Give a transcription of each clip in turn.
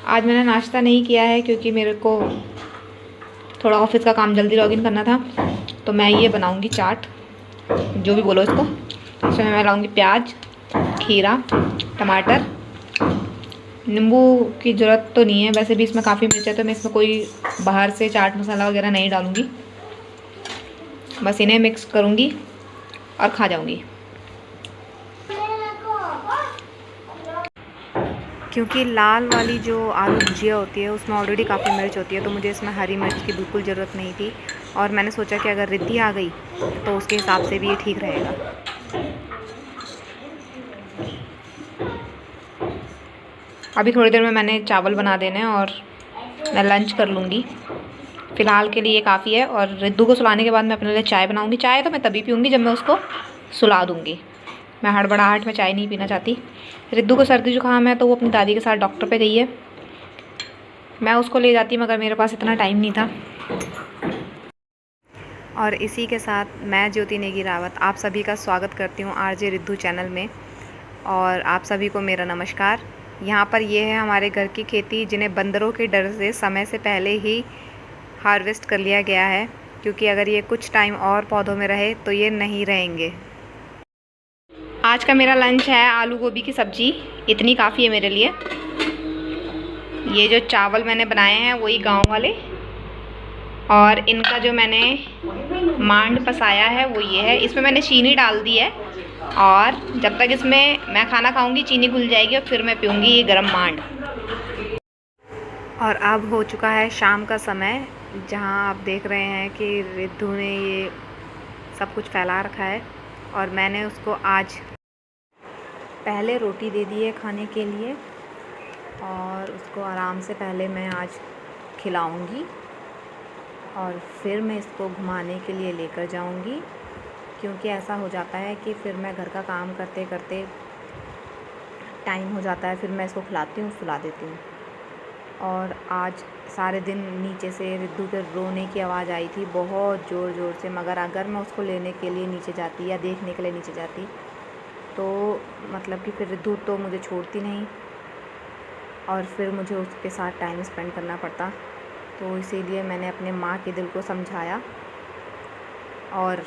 आज मैंने नाश्ता नहीं किया है क्योंकि मेरे को थोड़ा ऑफिस का काम जल्दी लॉगिन करना था। तो मैं ये बनाऊंगी चाट, जो भी बोलो इसको। इसमें मैं लाऊंगी प्याज, खीरा, टमाटर। नींबू की ज़रूरत तो नहीं है, वैसे भी इसमें काफ़ी मिर्च है तो मैं इसमें कोई बाहर से चाट मसाला वगैरह नहीं डालूंगी। बस इन्हें मिक्स करूंगी और खा जाऊंगी। क्योंकि लाल वाली जो आलू भुजिया होती है उसमें ऑलरेडी काफ़ी मिर्च होती है, तो मुझे इसमें हरी मिर्च की बिल्कुल ज़रूरत नहीं थी। और मैंने सोचा कि अगर रिद्धि आ गई तो उसके हिसाब से भी ये ठीक रहेगा। अभी थोड़ी देर में मैंने चावल बना देने और मैं लंच कर लूँगी। फ़िलहाल के लिए ये काफ़ी है। और रिद्धू को सुलाने के बाद मैं अपने लिए चाय बनाऊँगी। चाय तो मैं तभी पीऊँगी जब मैं उसको सुला दूँगी। मैं हड़बड़ाहट में चाय नहीं पीना चाहती। रिद्धू को सर्दी जुकाम है तो वो अपनी दादी के साथ डॉक्टर पे गई है। मैं उसको ले जाती मगर मेरे पास इतना टाइम नहीं था। और इसी के साथ मैं ज्योति नेगी रावत आप सभी का स्वागत करती हूँ आरजे रिद्धू चैनल में। और आप सभी को मेरा नमस्कार। यहाँ पर ये है हमारे घर की खेती, जिन्हें बंदरों के डर से समय से पहले ही हार्वेस्ट कर लिया गया है, क्योंकि अगर ये कुछ टाइम और पौधों में रहे तो ये नहीं रहेंगे। आज का मेरा लंच है आलू गोभी की सब्ज़ी। इतनी काफ़ी है मेरे लिए। ये जो चावल मैंने बनाए हैं वही गांव वाले, और इनका जो मैंने मांड पसाया है वो ये है। इसमें मैंने चीनी डाल दी है और जब तक इसमें मैं खाना खाऊंगी चीनी घुल जाएगी और फिर मैं पीऊँगी ये गरम मांड। और अब हो चुका है शाम का समय, जहाँ आप देख रहे हैं कि रिद्धू ने ये सब कुछ फैला रखा है और मैंने उसको आज पहले रोटी दे दी है खाने के लिए, और उसको आराम से पहले मैं आज खिलाऊंगी और फिर मैं इसको घुमाने के लिए लेकर जाऊंगी। क्योंकि ऐसा हो जाता है कि फिर मैं घर का काम करते करते टाइम हो जाता है, फिर मैं इसको खिलाती हूँ, सुला देती हूँ। और आज सारे दिन नीचे से रिद्धू के रोने की आवाज़ आई थी बहुत ज़ोर ज़ोर से, मगर अगर मैं उसको लेने के लिए नीचे जाती या देखने के लिए नीचे जाती तो मतलब कि फिर रिद्धू तो मुझे छोड़ती नहीं और फिर मुझे उसके साथ टाइम स्पेंड करना पड़ता। तो इसीलिए मैंने अपने माँ के दिल को समझाया और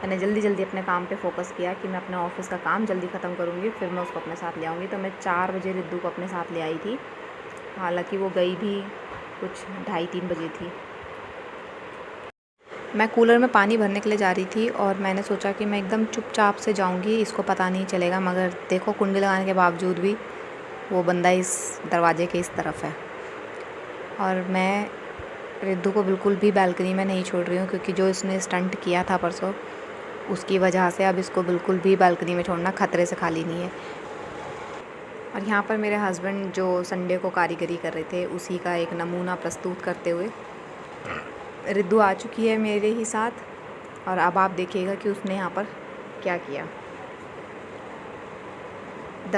मैंने जल्दी जल्दी अपने काम पे फोकस किया कि मैं अपने ऑफिस का काम जल्दी ख़त्म करूँगी, फिर मैं उसको अपने साथ ले आऊँगी। तो मैं 4 बजे रिद्धू को अपने साथ ले आई थी, हालांकि वो गई भी कुछ 2:30-3 बजे थी। मैं कूलर में पानी भरने के लिए जा रही थी और मैंने सोचा कि मैं एकदम चुपचाप से जाऊँगी, इसको पता नहीं चलेगा। मगर देखो कुंडी लगाने के बावजूद भी वो बंदा इस दरवाजे के इस तरफ है। और मैं रिद्धू को बिल्कुल भी बालकनी में नहीं छोड़ रही हूँ, क्योंकि जो इसने स्टंट किया था परसों उसकी वजह से अब इसको बिल्कुल भी बालकनी में छोड़ना खतरे से खाली नहीं है। और यहाँ पर मेरे हस्बैंड जो संडे को कारीगरी कर रहे थे उसी का एक नमूना प्रस्तुत करते हुए रिद्धू आ चुकी है मेरे ही साथ। और अब आप देखिएगा कि उसने यहाँ पर क्या किया।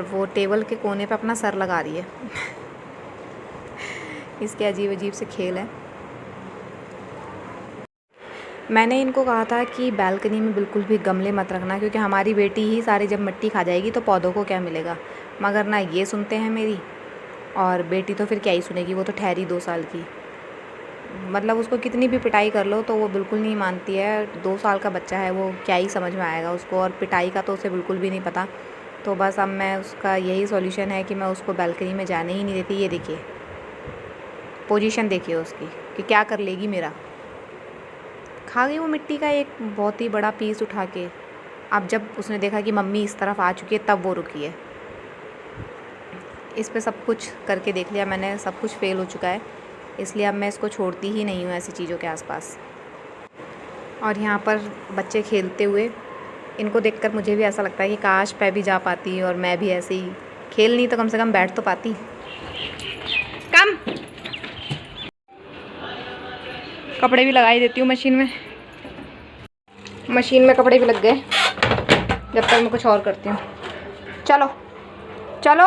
वो टेबल के कोने पे अपना सर लगा रही है इसके अजीब अजीब से खेल है। मैंने इनको कहा था कि बालकनी में बिल्कुल भी गमले मत रखना, क्योंकि हमारी बेटी ही सारी जब मिट्टी खा जाएगी तो पौधों को क्या मिलेगा। मगर ना ये सुनते हैं मेरी, और बेटी तो फिर क्या ही सुनेगी, वो तो ठहरी 2 साल की। मतलब उसको कितनी भी पिटाई कर लो तो वो बिल्कुल नहीं मानती है। 2 साल का बच्चा है, वो क्या ही समझ में आएगा उसको, और पिटाई का तो उसे बिल्कुल भी नहीं पता। तो बस अब मैं उसका यही सॉल्यूशन है कि मैं उसको बालकनी में जाने ही नहीं देती। ये देखिए पोजीशन देखिए उसकी कि क्या कर लेगी मेरा। खा गई वो मिट्टी का एक बहुत ही बड़ा पीस उठा के। अब जब उसने देखा कि मम्मी इस तरफ आ चुकी है तब वो रुकी है। इस पे सब कुछ करके देख लिया मैंने, सब कुछ फेल हो चुका है, इसलिए अब मैं इसको छोड़ती ही नहीं हूँ ऐसी चीज़ों के आसपास। और यहाँ पर बच्चे खेलते हुए, इनको देखकर मुझे भी ऐसा लगता है कि काश मैं भी जा पाती और मैं भी ऐसे ही खेल नहीं तो कम से कम बैठ तो पाती। कम कपड़े भी लगाई देती हूँ मशीन में। मशीन में कपड़े भी लग गए, जब तक मैं कुछ और करती हूँ। चलो चलो।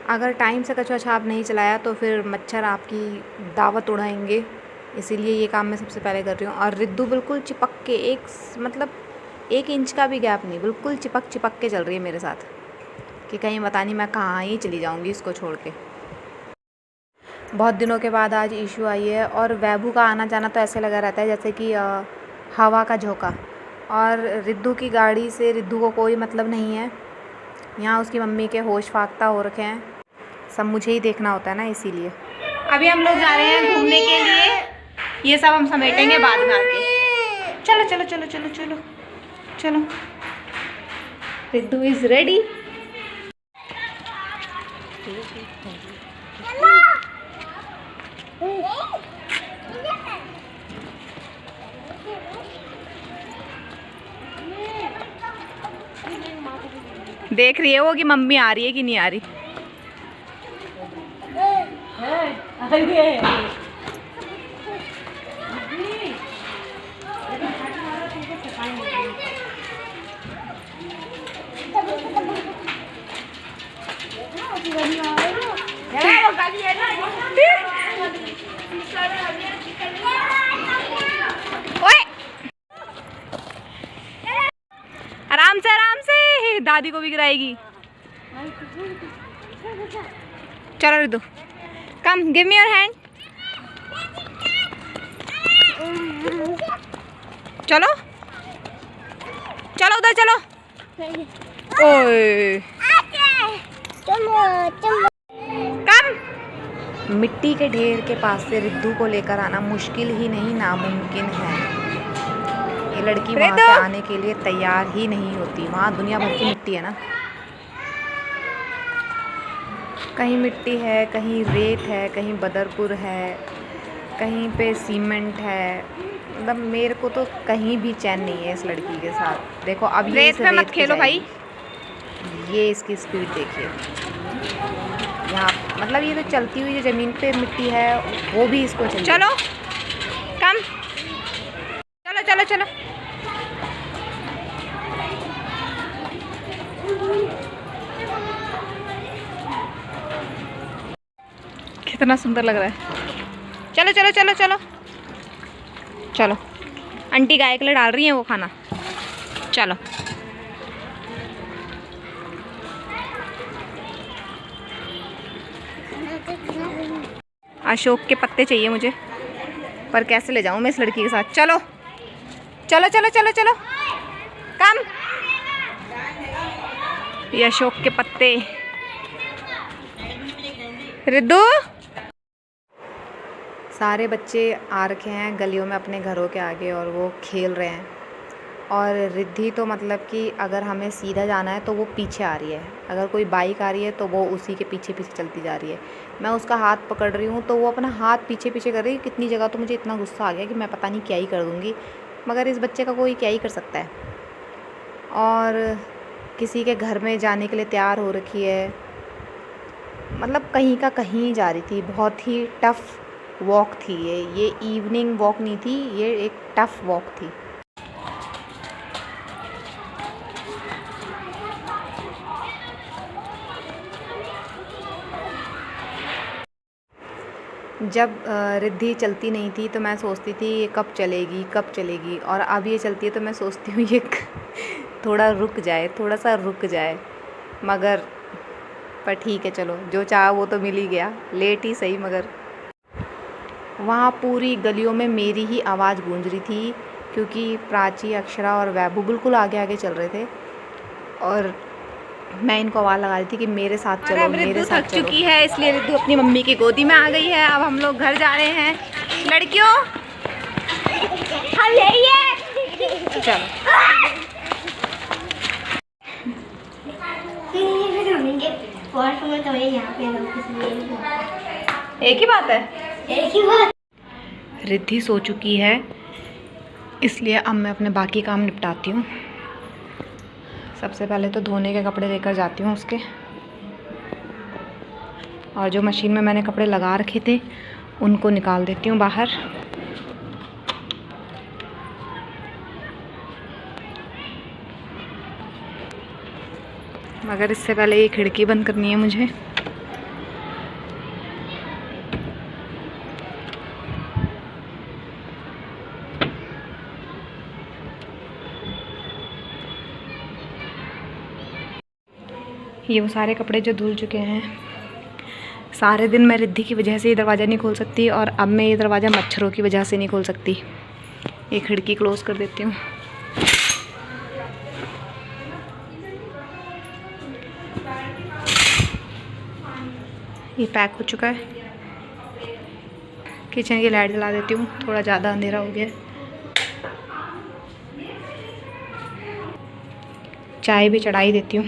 अगर टाइम से कचरा छाप नहीं चलाया तो फिर मच्छर आपकी दावत उड़ाएंगे, इसीलिए ये काम मैं सबसे पहले कर रही हूँ। और रिद्धू बिल्कुल चिपक के एक मतलब 1 इंच का भी गैप नहीं, बिल्कुल चिपक चिपक के चल रही है मेरे साथ कि कहीं पता नहीं मैं कहाँ ही चली जाऊँगी इसको छोड़ के। बहुत दिनों के बाद आज ईशू आई है और वैभू का आना जाना तो ऐसे लगा रहता है जैसे कि हवा का झोंका। और रिद्धू की गाड़ी से रिद्धू को कोई मतलब नहीं है। यहाँ उसकी मम्मी के होश फाख्ता हो रखे हैं, सब मुझे ही देखना होता है ना, इसीलिए। अभी हम लोग जा रहे हैं घूमने के लिए, ये सब हम समेटेंगे बाद में आके। चलो चलो चलो चलो चलो चलो, रिद्धू इज़ रेडी। देख रही है वो कि मम्मी आ रही है कि नहीं आ रही। आराम से दादी को भी गिराएगी। चलो रिद्धू, कम गिव मी योर हैंड। चलो चलो उधर चलो। ओए कम। मिट्टी के ढेर के पास से रिद्धू को लेकर आना मुश्किल ही नहीं, नामुमकिन है। ये लड़की वहाँ से आने के लिए तैयार ही नहीं होती। वहाँ दुनिया भर की मिट्टी है ना, कहीं मिट्टी है, कहीं रेत है, कहीं बदरपुर है, कहीं पे सीमेंट है। मतलब मेरे को तो कहीं भी चैन नहीं है इस लड़की के साथ। देखो अब ये रेत पे मत खेलो भाई, ये इसकी स्पीड देखिए। यहाँ मतलब ये तो चलती हुई जो ज़मीन पे मिट्टी है वो भी इसको चाहिए। चलो कम, चलो चलो चलो। कितना सुंदर लग रहा है। चलो चलो चलो चलो चलो। आंटी गाय के लिए डाल रही हैं वो खाना। चलो अशोक के पत्ते चाहिए मुझे, पर कैसे ले जाऊं मैं इस लड़की के साथ। चलो चलो चलो चलो चलो कम। ये अशोक के पत्ते। रिद्धू, सारे बच्चे आ रखे हैं गलियों में अपने घरों के आगे और वो खेल रहे हैं। और रिद्धि तो मतलब कि अगर हमें सीधा जाना है तो वो पीछे आ रही है, अगर कोई बाइक आ रही है तो वो उसी के पीछे पीछे चलती जा रही है। मैं उसका हाथ पकड़ रही हूँ तो वो अपना हाथ पीछे पीछे कर रही है। कितनी जगह तो मुझे इतना गुस्सा आ गया कि मैं पता नहीं क्या ही कर दूँगी, मगर इस बच्चे का कोई क्या ही कर सकता है। और किसी के घर में जाने के लिए तैयार हो रखी है, मतलब कहीं का कहीं जा रही थी। बहुत ही टफ़ वॉक थी ये इवनिंग वॉक नहीं थी, ये एक टफ़ वॉक थी। जब रिद्धि चलती नहीं थी तो मैं सोचती थी ये कब चलेगी कब चलेगी, और अब ये चलती है तो मैं सोचती हूँ ये थोड़ा रुक जाए, थोड़ा सा रुक जाए। मगर पर ठीक है, चलो जो चाहा वो तो मिल ही गया, लेट ही सही। मगर वहाँ पूरी गलियों में मेरी ही आवाज़ गूंज रही थी, क्योंकि प्राची, अक्षरा और वैभू बिल्कुल आगे आगे चल रहे थे और मैं इनको आवाज़ लगा रही थी कि मेरे साथ चलो, मेरे साथ थक चुकी है, इसलिए रिद्धू अपनी मम्मी की गोदी में आ गई है। अब हम लोग घर जा रहे हैं लड़कियों। चलो एक ही बात है, एक ही बात। रिद्धि सो चुकी है, इसलिए अब मैं अपने बाकी काम निपटाती हूँ। सबसे पहले तो धोने के कपड़े लेकर जाती हूँ उसके, और जो मशीन में मैंने कपड़े लगा रखे थे उनको निकाल देती हूँ बाहर। मगर इससे पहले ये खिड़की बंद करनी है मुझे। ये वो सारे कपड़े जो धुल चुके हैं। सारे दिन मैं रिद्धि की वजह से ये दरवाज़ा नहीं खोल सकती, और अब मैं ये दरवाज़ा मच्छरों की वजह से नहीं खोल सकती। ये खिड़की क्लोज़ कर देती हूँ। ये पैक हो चुका है। किचन की लाइट जला देती हूँ, थोड़ा ज़्यादा अंधेरा हो गया। चाय भी चढ़ा ही देती हूँ।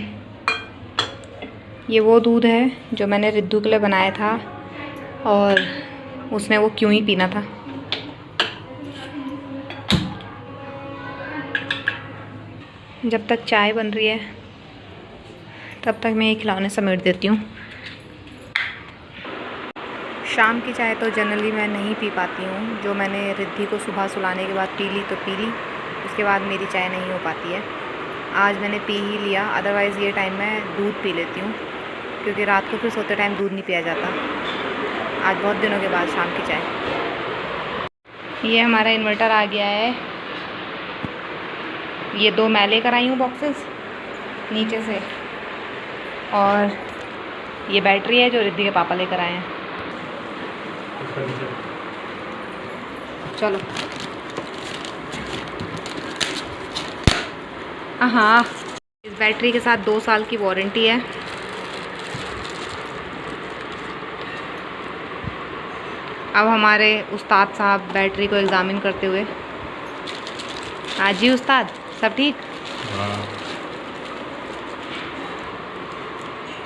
ये वो दूध है जो मैंने रिद्धू के लिए बनाया था, और उसने वो क्यों ही पीना था। जब तक चाय बन रही है तब तक मैं ये खिलौने समेट देती हूँ। शाम की चाय तो जनरली मैं नहीं पी पाती हूँ। जो मैंने रिद्धि को सुबह सुलाने के बाद पी ली तो पी ली, उसके बाद मेरी चाय नहीं हो पाती है। आज मैंने पी ही लिया, अदरवाइज़ ये टाइम मैं दूध पी लेती हूँ, क्योंकि रात को फिर सोते टाइम दूध नहीं पिया जाता। आज बहुत दिनों के बाद शाम की चाय। ये हमारा इन्वर्टर आ गया है। ये 2 मैं लेकर आई हूँ बॉक्सेस नीचे से, और ये बैटरी है जो रिद्धि के पापा लेकर आए हैं। चलो। हाँ, इस बैटरी के साथ 2 साल की वारंटी है। अब हमारे उस्ताद साहब बैटरी को एग्ज़ामिन करते हुए। हाँ जी उस्ताद, सब ठीक?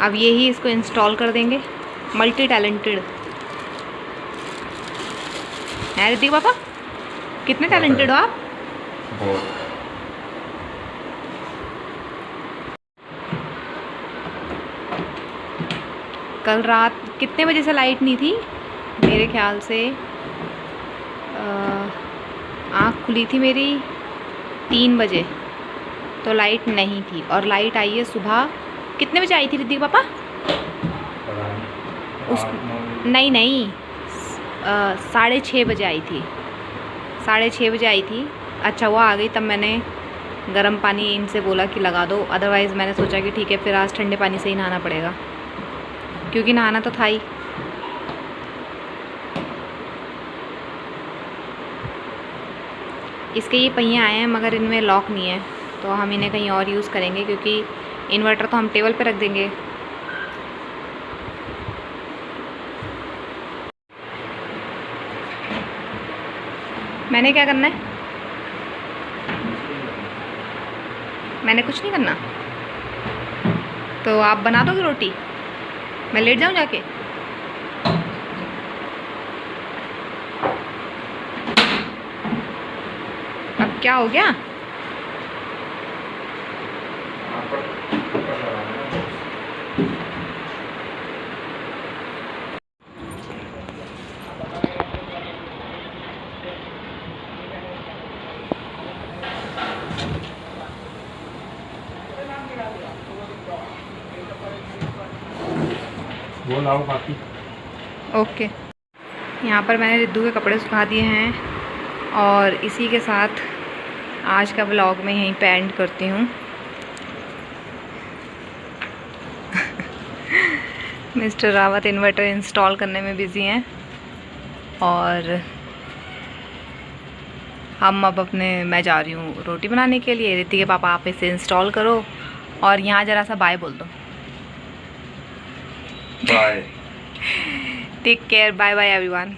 अब यही इसको इंस्टॉल कर देंगे। मल्टी टैलेंटेड है रिद्धि पापा, कितने टैलेंटेड हो आप? बहुत। कल रात कितने बजे से लाइट नहीं थी? मेरे ख्याल से आँख खुली थी मेरी 3 बजे, तो लाइट नहीं थी। और लाइट आई है सुबह। कितने बजे आई थी रिद्धि पापा? नहीं 6:30 बजे आई थी। 6:30 बजे आई थी। अच्छा वो आ गई, तब मैंने गर्म पानी इनसे बोला कि लगा दो। अदरवाइज़ मैंने सोचा कि ठीक है फिर आज ठंडे पानी से ही नहाना पड़ेगा, क्योंकि नहाना तो था ही। इसके ये पहिए आए हैं मगर इनमें लॉक नहीं है, तो हम इन्हें कहीं और यूज़ करेंगे, क्योंकि इन्वर्टर तो हम टेबल पे रख देंगे। मैंने क्या करना है? मैंने कुछ नहीं करना। तो आप बना दोगे रोटी? मैं लेट जाऊं जाके? अब क्या हो गया? वो लाओ बाकी। ओके। यहाँ पर मैंने रिद्धू के कपड़े सुखा दिए हैं, और इसी के साथ आज का व्लॉग मैं यहीं पे एंड करती हूँ। मिस्टर रावत इन्वर्टर इंस्टॉल करने में बिज़ी हैं, और मैं जा रही हूँ रोटी बनाने के लिए। रिद्धि के पापा आप इसे इंस्टॉल करो, और यहाँ ज़रा सा बाय बोल दो। Bye. Take care, bye bye everyone.